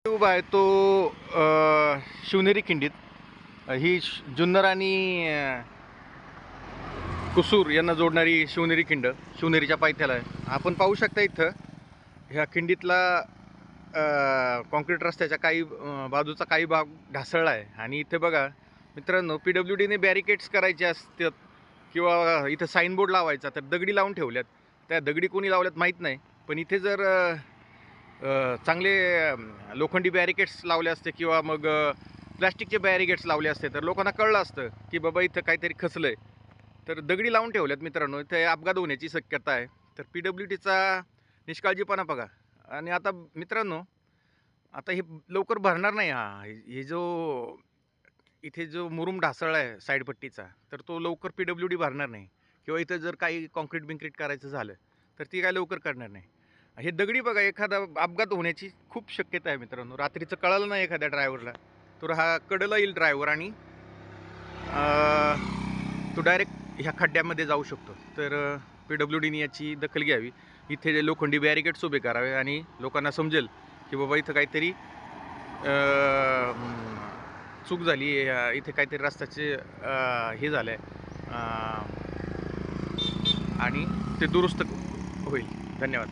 उभा आहे तो शिवनेरी खिंडीत ही जुन्नर आणि कुसूर यांना जोडणारी शिवनेरी खिंड शिवनेरीच्या पायथ्याला आहे. आपण पाहू शकता इथं ह्या खिंडीतला कॉन्क्रीट रस्त्याच्या काही बाजूचा काही भाग ढासळला आहे. आणि इथे बघा मित्रांनो, PWDने बॅरिकेड्स करायचे असतात किंवा इथं साईनबोर्ड लावायचा, तर दगडी लावून ठेवल्यात. त्या दगडी कोणी लावल्यात माहीत नाही, पण इथे जर चांगले लोखंडी बॅरिकेड्स लावले असते किंवा मग प्लॅस्टिकचे बॅरिकेड्स लावले असते तर लोकांना कळलं असतं की बाबा इथं काहीतरी खचलं आहे. तर दगडी लावून ठेवल्यात मित्रांनो, इथे अपघात होण्याची शक्यता आहे. तर PWDचा निष्काळजीपणा बघा. आणि आता मित्रांनो, आता हे लवकर भरणार नाही. हे जो इथे जो मुरुम ढासळला आहे साईडपट्टीचा, तर तो लवकर PWD भरणार नाही. किंवा इथं जर काही कॉन्क्रीट बिंक्रीट करायचं झालं तर ती काय लवकर करणार नाही. हे दगडी बघा, एखादा अपघात होण्याची खूप शक्यता आहे मित्रांनो. रात्रीचं कळालं नाही एखाद्या ड्रायव्हरला तर हा कडेला येईल ड्रायव्हर आणि तो डायरेक्ट ह्या खड्ड्यामध्ये जाऊ शकतो. तर PWDने याची दखल घ्यावी. इथे लोखंडी बॅरिकेड्स उभे करावे आणि लोकांना समजेल की बाबा इथं काहीतरी चूक झाली, इथे काहीतरी रस्त्याचे हे झालं आहे आणि ते दुरुस्त होईल. धन्यवाद.